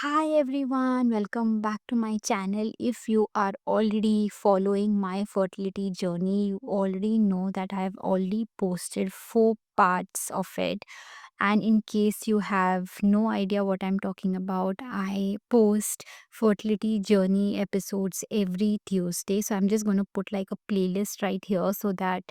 Hi everyone, welcome back to my channel. If you are already following my fertility journey, you already know that I have already posted 4 parts of it. And in case you have no idea what I'm talking about, I post fertility journey episodes every Tuesday. So I'm just going to put like a playlist right here so that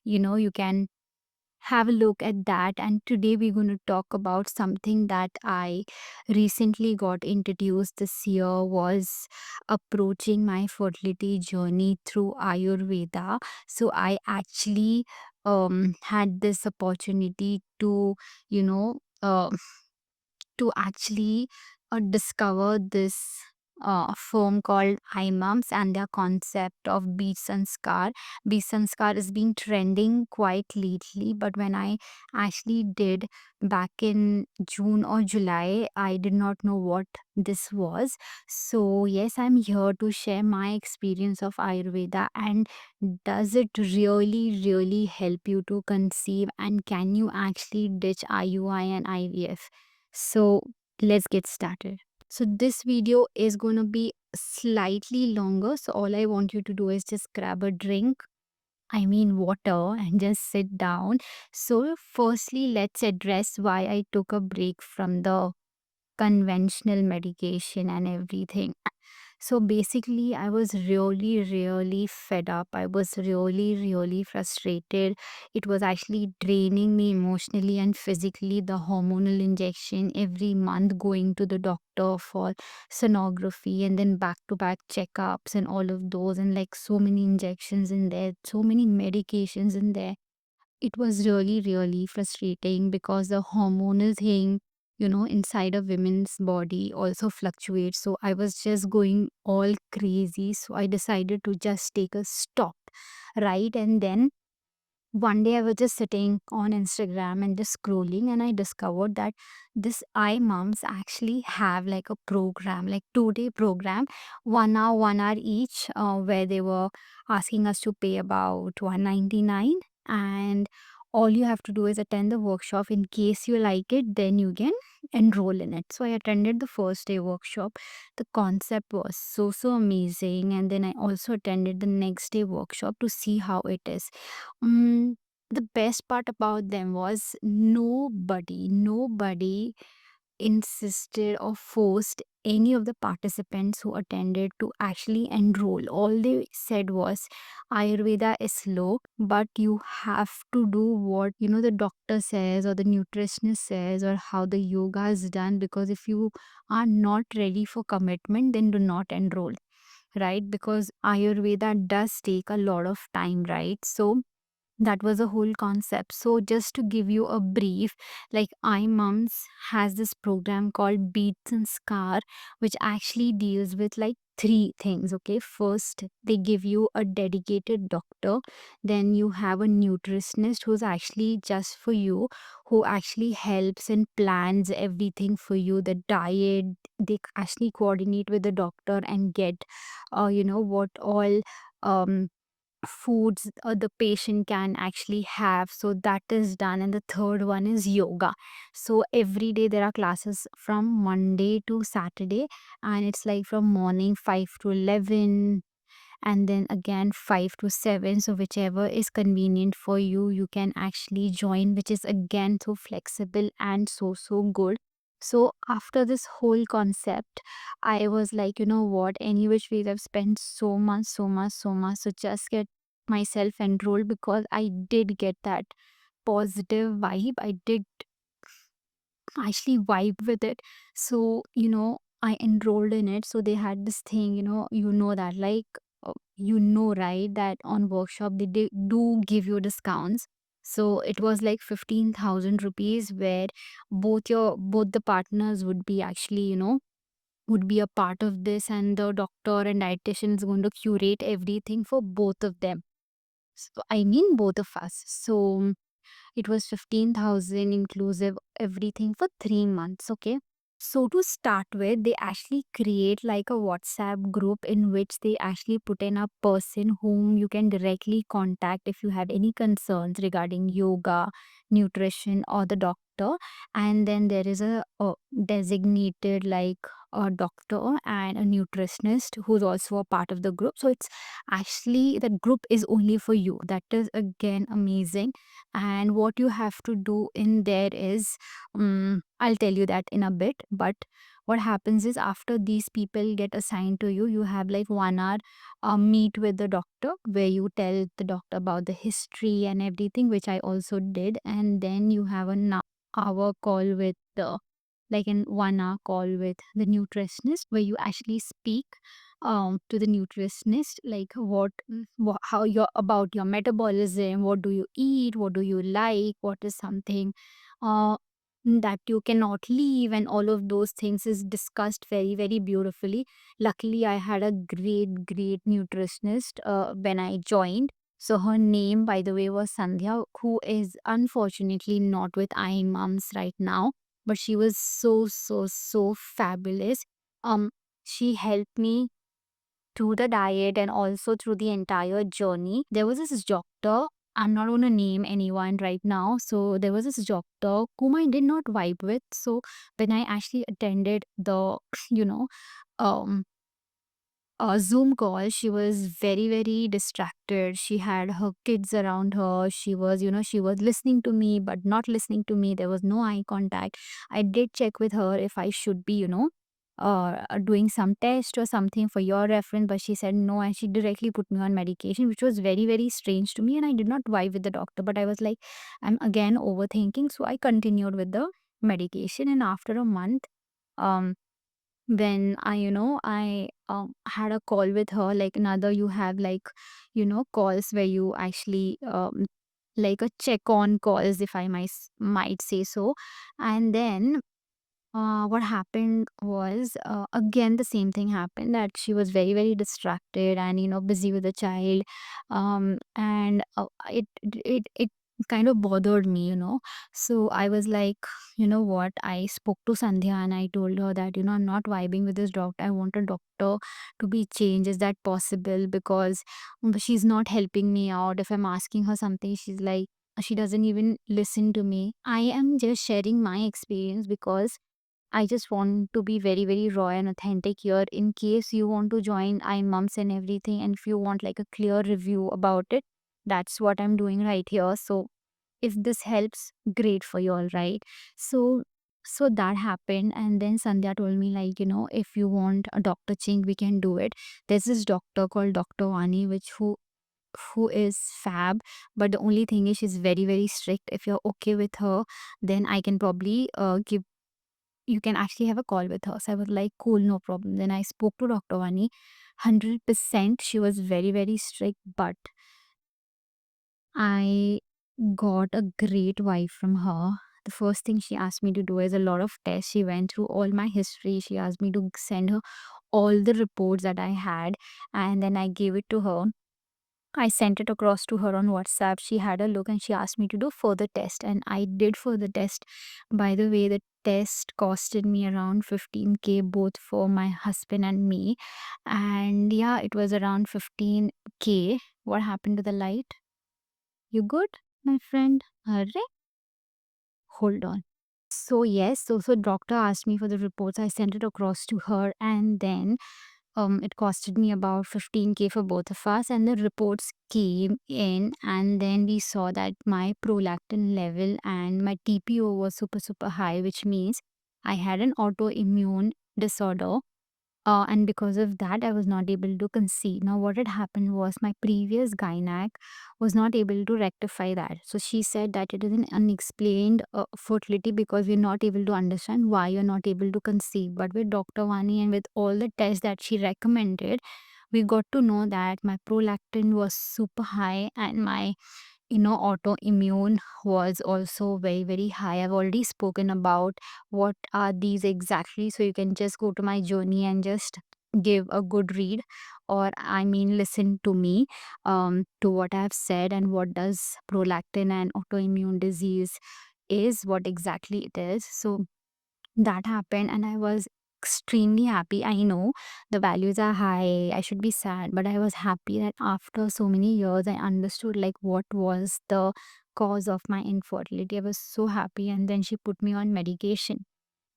you can have a look at that. And today we're going to talk about something that I recently got introduced this year, was approaching my fertility journey through Ayurveda. So I actually had this opportunity to you know uh, discover this firm called iMums and their concept of Beat Sanskar. Beat Sanskar is being trending quite lately, but when I actually did back in June or July, I did not know what this was. So, yes, I'm here to share my experience of Ayurveda, and does it really, really help you to conceive, and can you actually ditch IUI and IVF? So let's get started. So this video is going to be slightly longer. So all I want you to do is just grab a drink, I mean water, and just sit down. So firstly, let's address why I took a break from the conventional medication and everything. So basically, I was really, really fed up. I was really, really frustrated. It was actually draining me emotionally and physically. The hormonal injection every month, going to the doctor for sonography and then back to back checkups and all of those, and like so many injections in there, so many medications in there. It was really, really frustrating because the hormonal thing, inside a woman's body also fluctuates. So I was just going all crazy. So I decided to just take a stop, right? And then one day I was just sitting on Instagram and just scrolling, and I discovered that this iMoms actually have like a program, like 2 day program, 1 hour, 1 hour each, where they were asking us to pay about 199, and all you have to do is attend the workshop. In case you like it, then you can enroll in it. So I attended the first day workshop. The concept was so amazing, and then I also attended the next day workshop to see how it is. Mm, the best part about them was nobody insisted or forced any of the participants who attended to actually enroll. All they said was Ayurveda is slow, but you have to do what the doctor says or the nutritionist says or how the yoga is done, because if you are not ready for commitment, then do not enroll, right? Because Ayurveda does take a lot of time, right? So that was a whole concept. So just to give you a brief, like iMoms has this program called Beats and Scar, which actually deals with like three things. Okay, first they give you a dedicated doctor, then you have a nutritionist who's actually just for you, who actually helps and plans everything for you, the diet. They actually coordinate with the doctor and get what all um foods the patient can actually have. So that is done. And the third one is yoga. So every day there are classes from Monday to Saturday, and it's like from morning 5 to 11, and then again 5 to 7. So whichever is convenient for you, you can actually join, which is again so flexible and so good. So after this whole concept, I was like, you know what, any which ways I've spent so much, so just get myself enrolled, because I did get that positive vibe. I did actually vibe with it. So, I enrolled in it. So they had this thing, that like, right, that on workshop they do give you discounts. So it was like 15,000 rupees, where both the partners would be actually, would be a part of this, and the doctor and dietitian is going to curate everything for both of them. So I mean both of us. So it was 15,000 inclusive everything for 3 months, okay? So to start with, they actually create like a WhatsApp group in which they actually put in a person whom you can directly contact if you have any concerns regarding yoga, nutrition, or the doctor. doctor, and then there is a designated like a doctor and a nutritionist who's also a part of the group. So it's actually that group is only for you. That is again amazing. And what you have to do in there is, I'll tell you that in a bit. But what happens is after these people get assigned to you, you have like 1 hour meet with the doctor where you tell the doctor about the history and everything, which I also did. And then you have an hour call with the like in 1 hour call with the nutritionist where you actually speak to the nutritionist like how your about your metabolism, what do you eat, what do you like, what is something uh that you cannot leave, and all of those things is discussed very very beautifully. Luckily I had a great nutritionist when I joined. So her name, by the way, was Sandhya, who is unfortunately not with Iron Moms right now, but she was so fabulous. Um, she helped me through the diet and also through the entire journey. There was this doctor. I'm not going to name anyone right now. So there was this doctor whom I did not vibe with. So when I actually attended the, you know, um, Zoom call, she was very, very distracted. She had her kids around her. She was listening to me, but not listening to me. There was no eye contact. I did check with her if I should be, doing some test or something for your reference, but she said no, and she directly put me on medication, which was very, very strange to me. And I did not vibe with the doctor, but I was like, I'm again overthinking. So I continued with the medication. And after a month, um, when I had a call with her, like another, you have like, calls where you actually, like a check on calls, if I might say so. And then what happened was, again, the same thing happened, that she was very, very distracted and, busy with the child. And it kind of bothered me. So I was like, you know what? I spoke to Sandhya and I told her that, I'm not vibing with this doctor. I want a doctor to be changed. Is that possible? Because she's not helping me out. If I'm asking her something, she's like, she doesn't even listen to me. I am just sharing my experience because I just want to be very, very raw and authentic here in case you want to join iMoms and everything. And if you want like a clear review about it, that's what I'm doing right here. So if this helps, great for you, all right? So so that happened. And then Sandhya told me, like, if you want a doctor change, we can do it. There's this doctor called Dr. Vani, who is fab, but the only thing is she's very, very strict. If you're okay with her, then I can probably give you can actually have a call with her. So I was like, cool, no problem. Then I spoke to Dr. Vani. 100% she was very, very strict, but I got a great vibe from her. The first thing she asked me to do is a lot of tests. She went through all my history. She asked me to send her all the reports that I had, and then I gave it to her. I sent it across to her on WhatsApp. She had a look and she asked me to do further test, and I did further test. By the way, the test costed me around 15K both for my husband and me. And yeah, it was around 15K. What happened to the light? You good, my friend? Arre? Hold on. So yes, so doctor asked me for the reports. I sent it across to her, and then it costed me about 15K for both of us. And the reports came in, and then we saw that my prolactin level and my TPO was super high, which means I had an autoimmune disorder. And because of that, I was not able to conceive. Now, what had happened was my previous gynac was not able to rectify that. So she said that it is an unexplained fertility because we're not able to understand why you're not able to conceive. But with Dr. Vani and with all the tests that she recommended, we got to know that my prolactin was super high and my autoimmune was also very, very high. I've already spoken about what are these exactly. So you can just go to my journey and just give a good read, or I mean, listen to me, to what I've said and what does prolactin and autoimmune disease is, what exactly it is. So that happened and I was extremely happy. I know the values are high, I should be sad, but I was happy that after so many years I understood like what was the cause of my infertility. I was so happy, and then she put me on medication.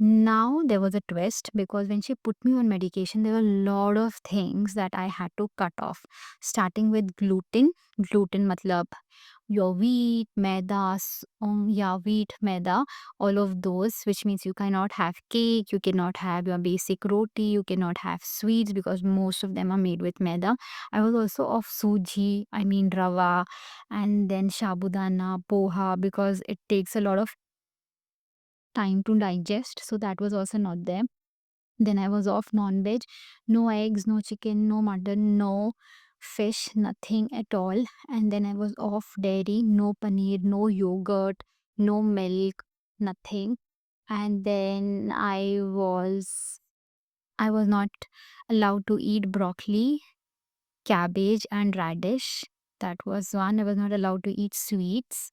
Now there was a twist because when she put me on medication, there were a lot of things that I had to cut off, starting with gluten. Gluten matlab your wheat, maida, yeah, wheat, maida, all of those, which means you cannot have cake, you cannot have your basic roti, you cannot have sweets because most of them are made with maida. I was also off suji, I mean rava, and then shabudana, poha, because it takes a lot of time to digest. So that was also not there. Then I was off non-veg, no eggs, no chicken, no mutton, no fish, nothing at all. And then I was off dairy, no paneer, no yogurt, no milk, nothing. And then I was not allowed to eat broccoli, cabbage and radish. That was one. I was not allowed to eat sweets.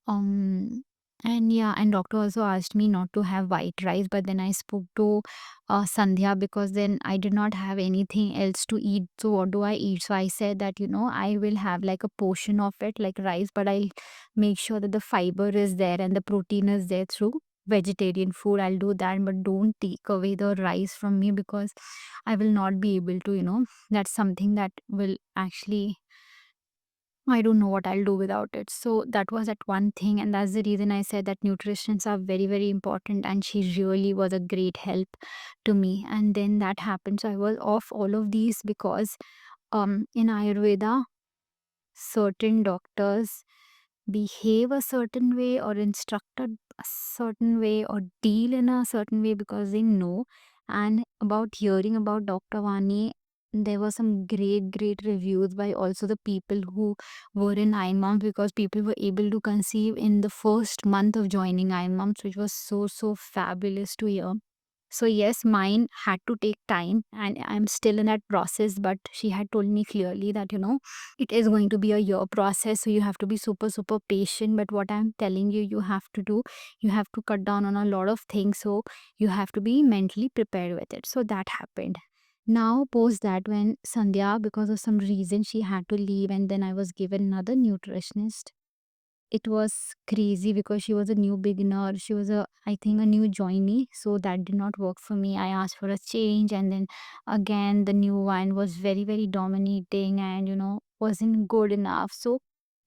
Um, and yeah, and doctor also asked me not to have white rice, but then I spoke to Sandhya because then I did not have anything else to eat. So what do I eat? So I said that, I will have like a portion of it, like rice, but I'll make sure that the fiber is there and the protein is there through vegetarian food. I'll do that, but don't take away the rice from me because I will not be able to, that's something that will actually I don't know what I'll do without it. So that was that one thing. And that's the reason I said that nutritions are very, very important. And she really was a great help to me. And then that happened. So I was off all of these because in Ayurveda, certain doctors behave a certain way or instruct a certain way or deal in a certain way because they know. And about hearing about Dr. Vani, there were some great, great reviews by also the people who were in 9 months because people were able to conceive in the first month of joining 9 months, which was so, so fabulous to hear. So, yes, mine had to take time and I'm still in that process, but she had told me clearly that, it is going to be a year process. So, you have to be super, super patient. But what I'm telling you, you have to do, you have to cut down on a lot of things. So, you have to be mentally prepared with it. So, that happened. Now, post that, when Sandhya, because of some reason, she had to leave, and then I was given another nutritionist. It was crazy because she was a new beginner. She was I think, a new joinee. So that did not work for me. I asked for a change, and then again, the new one was very, very dominating and, wasn't good enough. So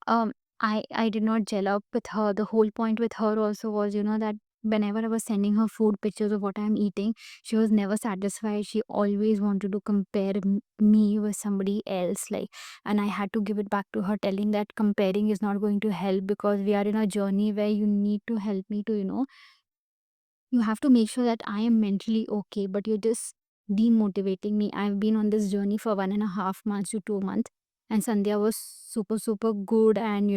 um I did not gel up with her. The whole point with her also was, that whenever I was sending her food pictures of what I'm eating, she was never satisfied. She always wanted to compare me with somebody else, like, and I had to give it back to her, telling that comparing is not going to help because we are in a journey where you need to help me to, you have to make sure that I am mentally okay, but you're just demotivating me. I've been on this journey for 1.5 months to 2 months, and Sandhya was super, super good and,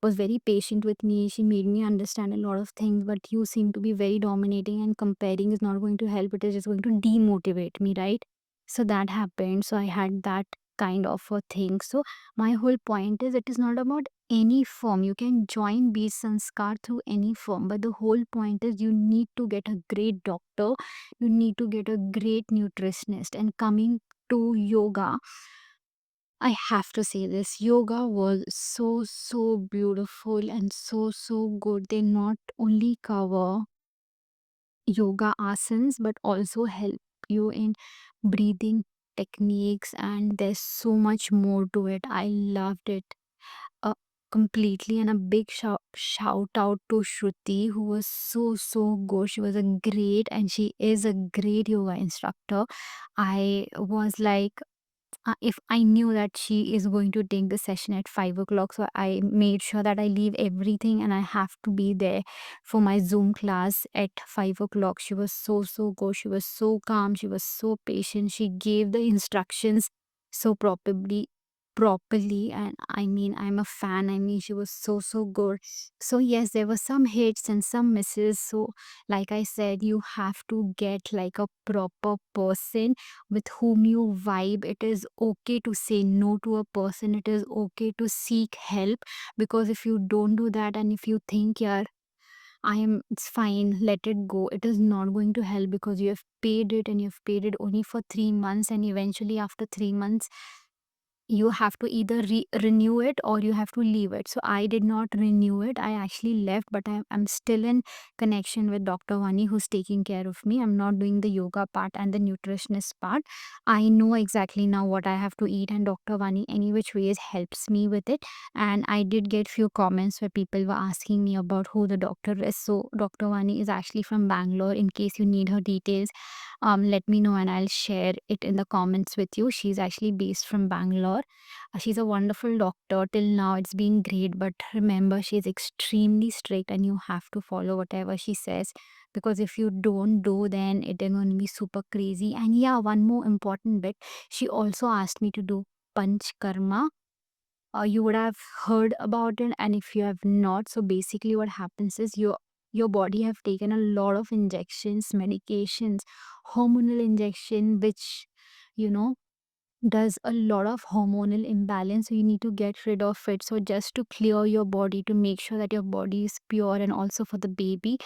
was very patient with me. She made me understand a lot of things, but you seem to be very dominating, and comparing is not going to help. It is just going to demotivate me, right? So that happened. So I had that kind of a thing. So my whole point is, it is not about any firm. You can join Beat Sanskar through any firm, but the whole point is you need to get a great doctor, you need to get a great nutritionist. And coming to yoga, I have to say this, yoga was so, so beautiful and so, so good. They not only cover yoga asanas but also help you in breathing techniques, and there's so much more to it. I loved it uh, completely. And a big shout out to Shruti, who was so, so good. She was a great, and she is a great yoga instructor. I was like, if I knew that she is going to take the session at 5 o'clock, so I made sure that I leave everything and I have to be there for my Zoom class at 5 o'clock. She was so, so good. She was so calm. She was so patient. She gave the instructions so properly, and I mean, I'm a fan. I mean, she was so, so good. So yes, there were some hits and some misses. So like I said, you have to get like a proper person with whom you vibe. It is okay to say no to a person. It is okay to seek help, because if you don't do that and if you think, yeah, it's fine, let it go, it is not going to help, because you have paid it and you've paid it only for 3 months, and eventually after 3 months you have to either renew it or you have to leave it. So I did not renew it. I actually left, but I'm still in connection with Dr. Vani, who's taking care of me. I'm not doing the yoga part and the nutritionist part. I know exactly now what I have to eat, and Dr. Vani, any which ways, helps me with it. And I did get few comments where people were asking me about who the doctor is. So Dr. Vani is actually from Bangalore. In case you need her details, let me know and I'll share it in the comments with you. She's actually based from Bangalore. She's a wonderful doctor. Till now, it's been great. But remember, she's extremely strict and you have to follow whatever she says. Because if you don't do, then it is going to be super crazy. And yeah, one more important bit. She also asked me to do Panch Karma. You would have heard about it, and if you have not, so basically what happens is your body have taken a lot of injections, medications, hormonal injection, which you know does a lot of hormonal imbalance, so you need to get rid of it. So just to clear your body, to make sure that your body is pure, and also for the baby,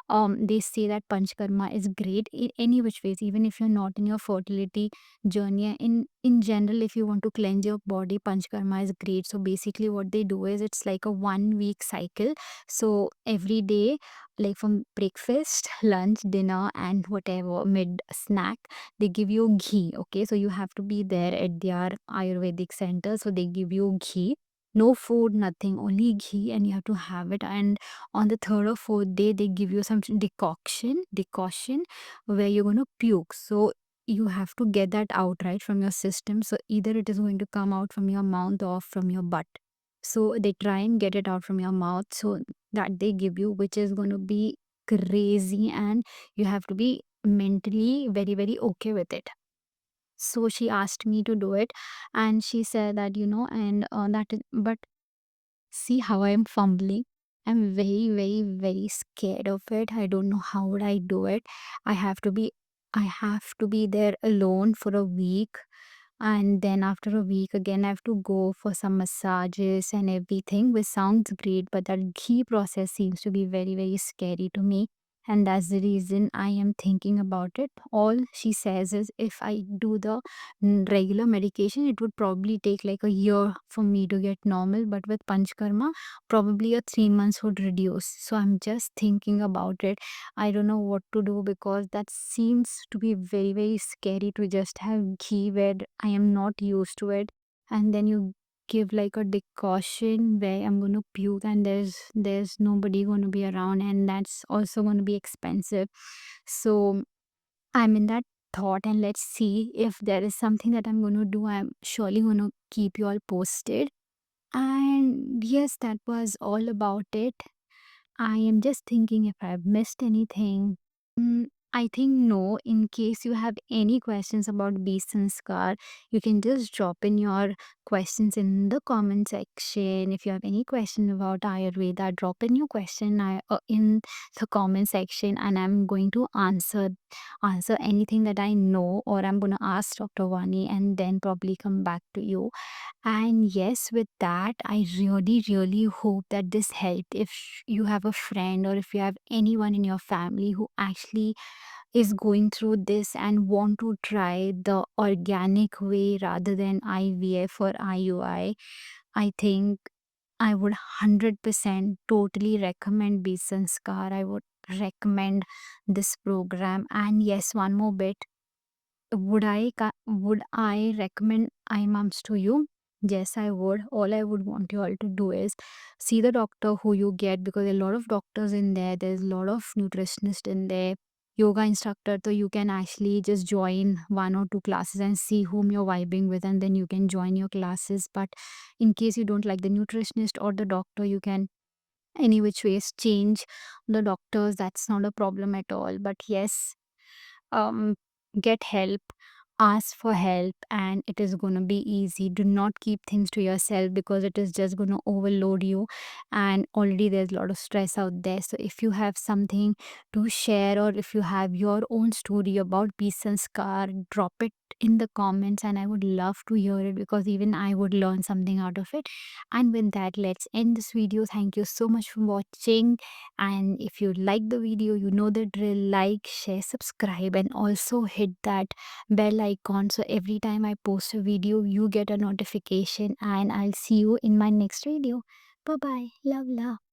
they say that panchkarma is great in any which ways, even if you're not in your fertility journey. In general, if you want to cleanse your body, panchkarma is great. So basically what they do is it's like a 1 week cycle. So every day, like from breakfast, lunch, dinner, and whatever mid snack, they give you ghee. Okay, so you have to be there at their Ayurvedic center, so they give you ghee. No food, nothing, only ghee, and you have to have it. And on the third or fourth day, they give you some decoction where you're going to puke. So you have to get that out right from your system. So either it is going to come out from your mouth or from your butt. So they try and get it out from your mouth, so that they give you, which is going to be crazy, and you have to be mentally very, very okay with it. So she asked me to do it, and she said that, and that is, but see how I'm fumbling. I'm very, very, very scared of it. I don't know how would I do it. I have to be I have to be there alone for a week, and then after a week again I have to go for some massages and everything, which sounds great, but that ghee process seems to be very, very scary to me. And that's the reason I am thinking about it. All she says is if I do the regular medication, it would probably take like a year for me to get normal. But with Panchkarma, probably a 3 months would reduce. So I'm just thinking about it. I don't know what to do, because that seems to be very, very scary to just have ghee where I am not used to it. And then you give like a decoction where I'm going to puke, and there's nobody going to be around, and that's also going to be expensive. So I'm in that thought, and let's see if there is something that I'm going to do. I'm surely going to keep you all posted. And yes, that was all about it. I am just thinking if I've missed anything. I think no. In case you have any questions about Beast and Scar, you can just drop in your questions in the comment section. If you have any question about Ayurveda, drop in your question in the comment section, and I'm going to answer anything that I know, or I'm going to ask Dr. Vani and then probably come back to you. And yes, with that, I really, really hope that this helped. If you have a friend or if you have anyone in your family who actually is going through this and want to try the organic way rather than IVF or IUI, I think I would 100% totally recommend B Sanskar. I would recommend this program. And yes, one more bit. Would I recommend IMAMS to you? Yes, I would. All I would want you all to do is see the doctor who you get, because there are a lot of doctors in there. There's a lot of nutritionists in there, yoga instructor. So you can actually just join one or two classes and see whom you're vibing with, and then you can join your classes. But in case you don't like the nutritionist or the doctor, you can any which ways change the doctors. That's not a problem at all. But yes, um get help, ask for help, and it is going to be easy. Do not keep things to yourself, because it is just going to overload you, and already there's a lot of stress out there. So if you have something to share, or if you have your own story about peace and scar, drop it in the comments, and I would love to hear it, because even I would learn something out of it. And with that, let's end this video. Thank you so much for watching, and if you like the video, you know the drill. Like, share, subscribe, and also hit that bell icon so every time I post a video, you get a notification, and I'll see you in my next video. Bye bye. Love, love.